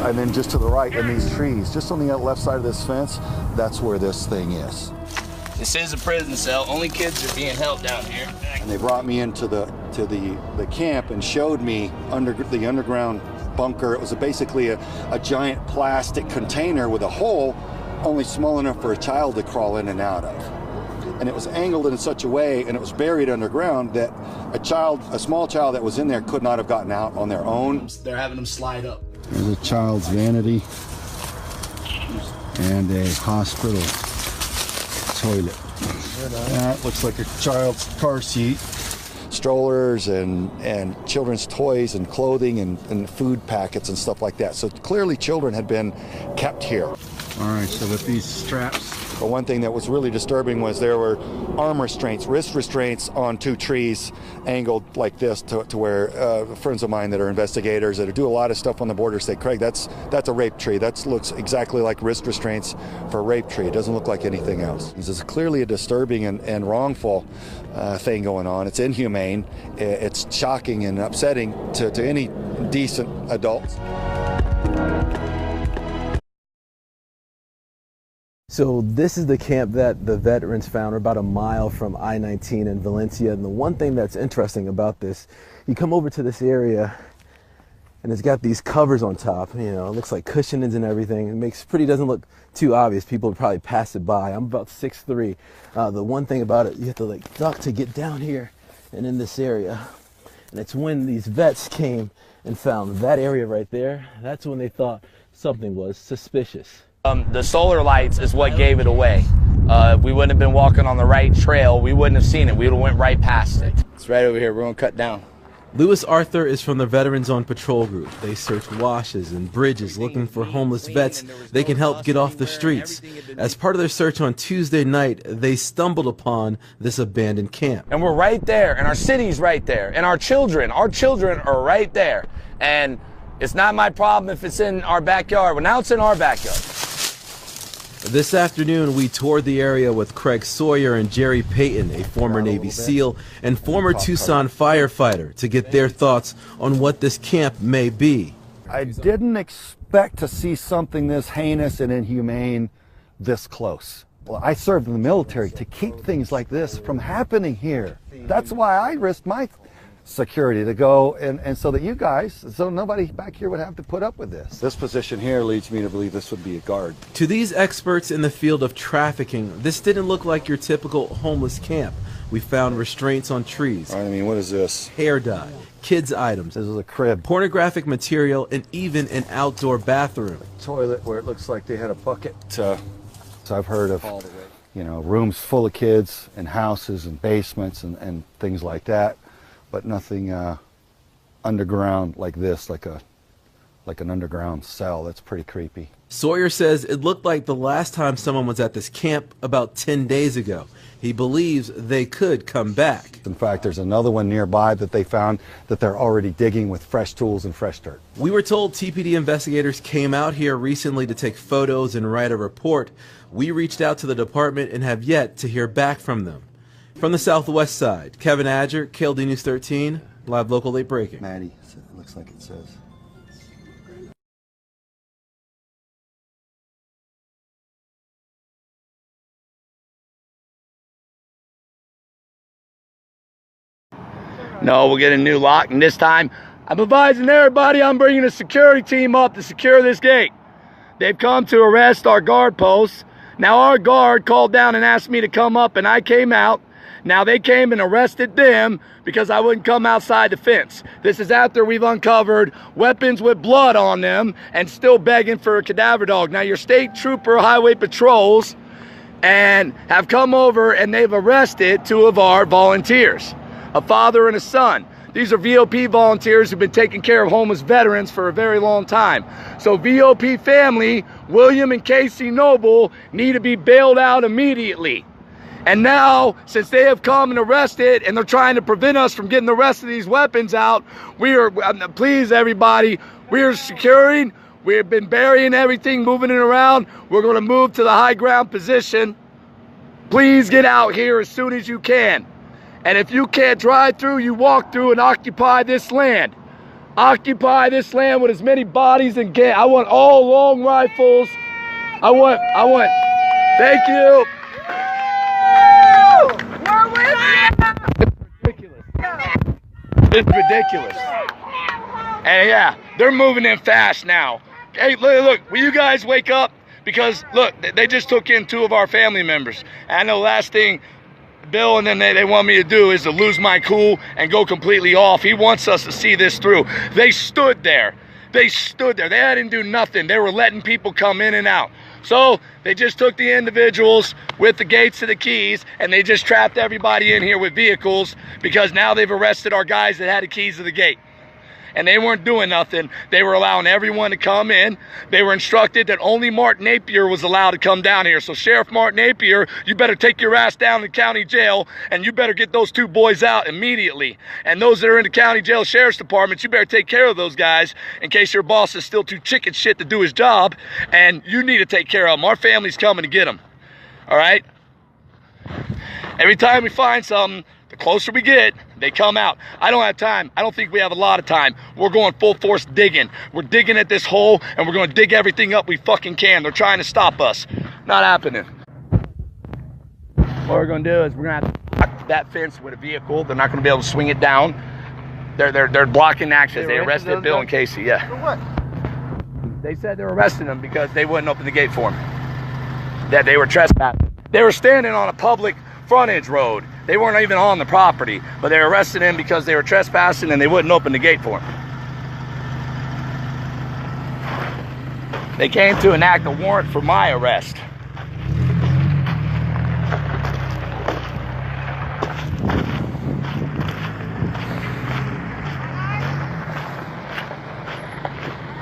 and then just to the right in these trees, just on the left side of this fence, that's where this thing is. This is a prison cell. Only kids are being held down here. And they brought me into the camp and showed me the underground bunker. It was basically a giant plastic container with a hole only small enough for a child to crawl in and out of. And it was angled in such a way, and it was buried underground, that a small child that was in there could not have gotten out on their own. They're having them slide up. There's a child's vanity and a hospital toilet. That looks like a child's car seat. Strollers and children's toys and clothing and food packets and stuff like that. So clearly children had been kept here. All right, so with these straps. But one thing that was really disturbing was there were arm restraints, wrist restraints on two trees angled like this to where friends of mine that are investigators that do a lot of stuff on the border say, Craig, that's a rape tree. That looks exactly like wrist restraints for a rape tree. It doesn't look like anything else. This is clearly a disturbing and wrongful thing going on. It's inhumane. It's shocking and upsetting to any decent adult. So this is the camp that the veterans found. We're about a mile from I-19 in Valencia. And the one thing that's interesting about this, you come over to this area and it's got these covers on top. You know, it looks like cushionings and everything. Doesn't look too obvious. People would probably pass it by. I'm about 6'3". The one thing about it, you have to like duck to get down here and in this area. And it's when these vets came and found that area right there. That's when they thought something was suspicious. The solar lights is what gave it away. If we wouldn't have been walking on the right trail, we wouldn't have seen it. We would have went right past it. It's right over here. We're going to cut down. Lewis Arthur is from the Veterans on Patrol group. They search washes and bridges looking for homeless vets they can help get off the streets. As part of their search on Tuesday night, they stumbled upon this abandoned camp. And we're right there, and our city's right there, and our children are right there. And it's not my problem if it's in our backyard. Well, now it's in our backyard. This afternoon, we toured the area with Craig Sawyer and Jerry Payton, a former Navy SEAL and former Tucson firefighter, to get their thoughts on what this camp may be. I didn't expect to see something this heinous and inhumane this close. Well, I served in the military to keep things like this from happening here. That's why I risked my security to go and so that you guys, so nobody back here would have to put up with this. This position here leads me to believe this would be a guard. To these experts in the field of trafficking, this didn't look like your typical homeless camp. We found restraints on trees. I mean, what is this? Hair dye, kids' items. This is a crib. Pornographic material, and even an outdoor bathroom. Toilet where it looks like they had a bucket. So I've heard of, you know, rooms full of kids and houses and basements and things like that. But nothing underground like this, like an underground cell. That's pretty creepy. Sawyer says it looked like the last time someone was at this camp about 10 days ago. He believes they could come back. In fact, there's another one nearby that they found that they're already digging with fresh tools and fresh dirt. We were told TPD investigators came out here recently to take photos and write a report. We reached out to the department and have yet to hear back from them. From the southwest side, Kevin Adger, KLD News 13, live local late breaking. Maddie, it looks like it says. No, we'll get a new lock, and this time I'm advising everybody I'm bringing a security team up to secure this gate. They've come to arrest our guard posts. Now our guard called down and asked me to come up, and I came out. Now they came and arrested them because I wouldn't come outside the fence. This is after we've uncovered weapons with blood on them and still begging for a cadaver dog. Now your state trooper highway patrols and have come over and they've arrested two of our volunteers, a father and a son. These are VOP volunteers who've been taking care of homeless veterans for a very long time. So VOP family, William and Casey Noble, need to be bailed out immediately. And now, since they have come and arrested and they're trying to prevent us from getting the rest of these weapons out, please everybody, we are securing, we've been burying everything, moving it around. We're going to move to the high ground position. Please get out here as soon as you can. And if you can't drive through, you walk through and occupy this land. occupy this land with as many bodies and get. I want all long rifles. I want, thank you. We're with you. It's ridiculous. And yeah, they're moving in fast now. Hey, look, will you guys wake up? Because look, they just took in 2 of our family members. And I know last thing Bill and then they want me to do is to lose my cool and go completely off. He wants us to see this through. They stood there. They stood there. They didn't do nothing. They were letting people come in and out. So they just took the individuals with the gates to the keys and they just trapped everybody in here with vehicles because now they've arrested our guys that had the keys to the gate. And they weren't doing nothing. They were allowing everyone to come in. They were instructed that only Martin Napier was allowed to come down here. So Sheriff Martin Napier, you better take your ass down to the county jail and you better get those 2 boys out immediately. And those that are in the county jail sheriff's departments, you better take care of those guys in case your boss is still too chicken shit to do his job. And you need to take care of them. Our family's coming to get them. All right? Every time we find something, the closer we get, they come out. I don't have time. I don't think we have a lot of time. We're going full force digging. We're digging at this hole and we're going to dig everything up we fucking can. They're trying to stop us. Not happening. What we're going to do is we're going to have to block that fence with a vehicle. They're not going to be able to swing it down. They're blocking access. They arrested Bill and Casey. Yeah. For what? They said they were arresting them because they wouldn't open the gate for them. That they were trespassing. They were standing on a public frontage road. They weren't even on the property, but they arrested him because they were trespassing and they wouldn't open the gate for him. They came to enact a warrant for my arrest.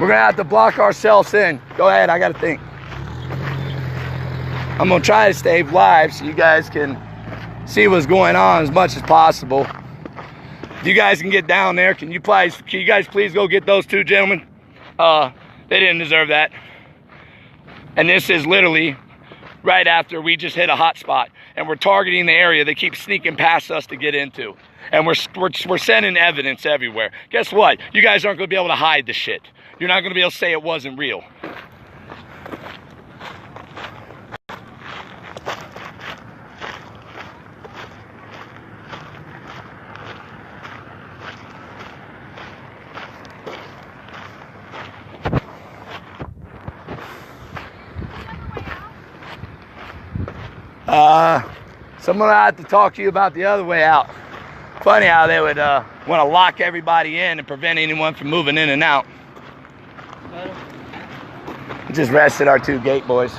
We're gonna have to block ourselves in. Go ahead, I gotta think. I'm gonna try to stay live so you guys can see what's going on as much as possible. If you guys can get down there, can you guys please go get those 2 gentlemen? They didn't deserve that. And this is literally right after we just hit a hot spot and we're targeting the area they keep sneaking past us to get into. And we're sending evidence everywhere. Guess what? You guys aren't gonna be able to hide the shit. You're not gonna be able to say it wasn't real. Someone I have to talk to you about the other way out. Funny how they would want to lock everybody in and prevent anyone from moving in and out. Just arrested our 2 gate boys.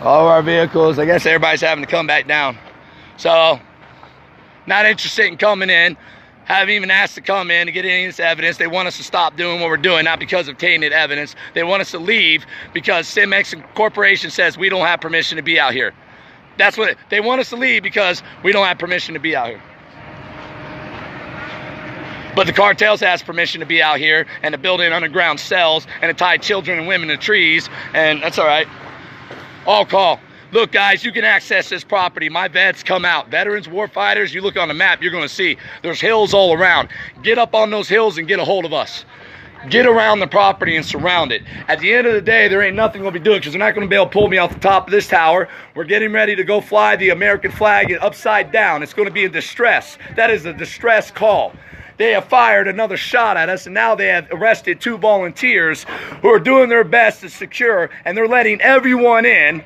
All of our vehicles, I guess everybody's having to come back down. So, not interested in coming in. Haven't even asked to come in to get any of this evidence. They want us to stop doing what we're doing, not because of tainted evidence. They want us to leave because Cimex Corporation says we don't have permission to be out here. That's what they want us to leave because we don't have permission to be out here. But the cartels has permission to be out here and to build in underground cells and to tie children and women to trees, and that's all right. All call. Look, guys, you can access this property. My vets come out. Veterans, war fighters, you look on the map, you're going to see there's hills all around. Get up on those hills and get a hold of us. Get around the property and surround it. At the end of the day, there ain't nothing we'll be doing because they're not going to be able to pull me off the top of this tower. We're getting ready to go fly the American flag upside down. It's going to be in distress. That is a distress call. They have fired another shot at us, and now they have arrested 2 volunteers who are doing their best to secure, and they're letting everyone in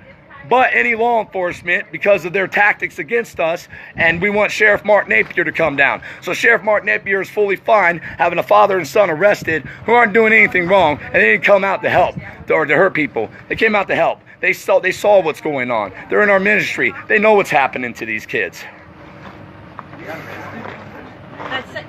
but any law enforcement because of their tactics against us, and we want Sheriff Martin Napier to come down. So Sheriff Martin Napier is fully fine having a father and son arrested who aren't doing anything wrong, and they didn't come out to help or to hurt people. They came out to help. They saw what's going on. They're in our ministry. They know what's happening to these kids.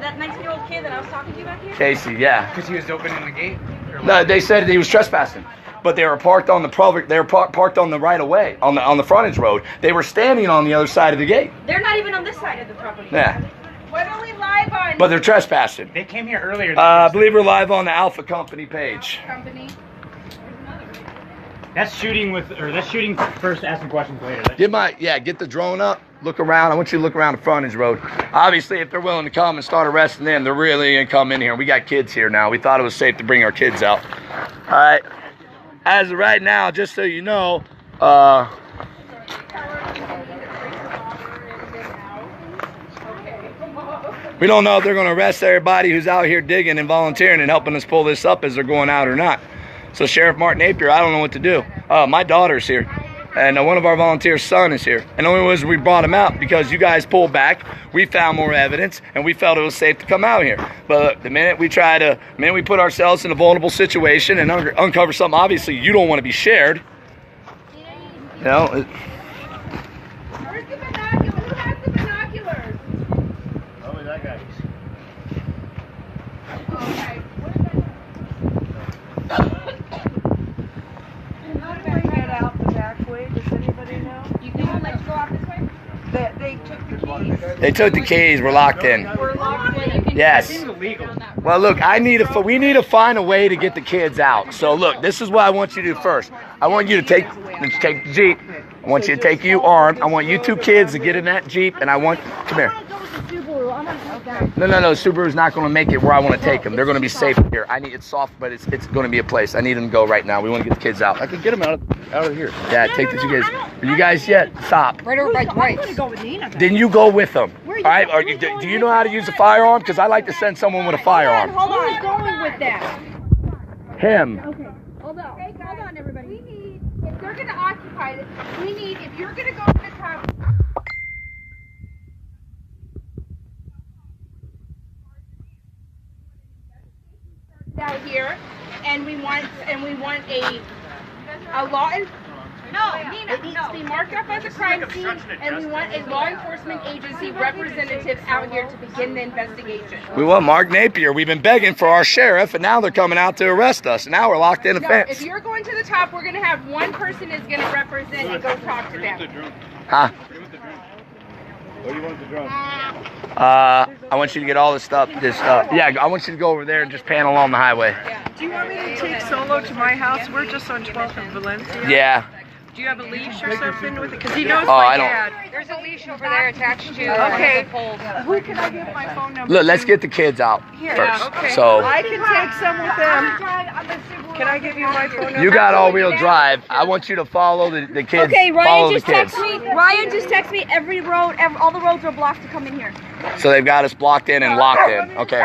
That 19-year-old kid that I was talking to you back here? Casey, yeah. Because he was opening the gate? No, they said he was trespassing. But they were parked on the public. They were parked on the right of way, on the frontage road. They were standing on the other side of the gate. They're not even on this side of the property. Yeah. What are we live on? But they're trespassing. They came here earlier. I believe we're live on the Alpha Company page. Company. That's shooting first, ask some questions later. Get the drone up. look around. I want you to look around the frontage road. Obviously, if they're willing to come and start arresting them, they're really going to come in here. We got kids here now. We thought it was safe to bring our kids out. All right. As of right now, just so you know, we don't know if they're going to arrest everybody who's out here digging and volunteering and helping us pull this up as they're going out or not. So Sheriff Mark Napier, I don't know what to do. My daughter's here, and one of our volunteers' son is here. And the only reason we brought him out because you guys pulled back, we found more evidence, and we felt it was safe to come out here. But the minute we put ourselves in a vulnerable situation and uncover something, obviously you don't want to be shared. You know. Where's the binoculars? Who has the binoculars? Oh, that guy. Okay. How do I get out the back way? Does anybody know? You can let you go out this way? They took the keys. They took the keys. We're locked in. We're locked in. Yes. Illegal. Well, look, we need to find a way to get the kids out. So, look, this is what I want you to do first. I want you to take the Jeep. I want you to take you armed. I want you two kids to get in that Jeep, and come here. No, Subaru's not going to make it where I want to take them. They're going to be safe here. It's soft, but it's going to be a place. I need them to go right now. We want to get the kids out. I can get them out of here. Yeah, take the two kids. Are you guys yet? Stop. Right over by Dwight. I'm gonna go with Nina. Then you go with them. All right? Do you know how to use a firearm? Because I like to send someone with a firearm. Hold on, who's going with that? Him. Okay, hold on. Okay, hold on, everybody. We need, if they're going to occupy this, if you're going to go to the top. Out here, and we want a law. No, Nina, it needs to be marked up as a crime scene, and we want a law enforcement agency representative out here to begin the investigation. We want Mark Napier. We've been begging for our sheriff, and now they're coming out to arrest us. And now we're locked in a No, fence. if you're going to the top, we're going to have one person is going to represent and go talk to them. Huh? Where do you want the drone? I want you to get all this stuff. I want you to go over there and just pan along the highway. Do you want me to take Solo to my house? We're just on 12th and Valencia. Yeah. Do you have a leash or something with it? Because he knows I my don't. dad. There's a leash over there attached to Okay. the pole. Who can I give my phone number? Look, let's get the kids out Here. first. Okay. So I can take some with them. Can I give you my phone number? you got all-wheel drive. I want you to follow the kids. Okay, follow Ryan the just kids. texted me. Ryan just texted me all the roads are blocked to come in here. So they've got us blocked in and locked in. Okay.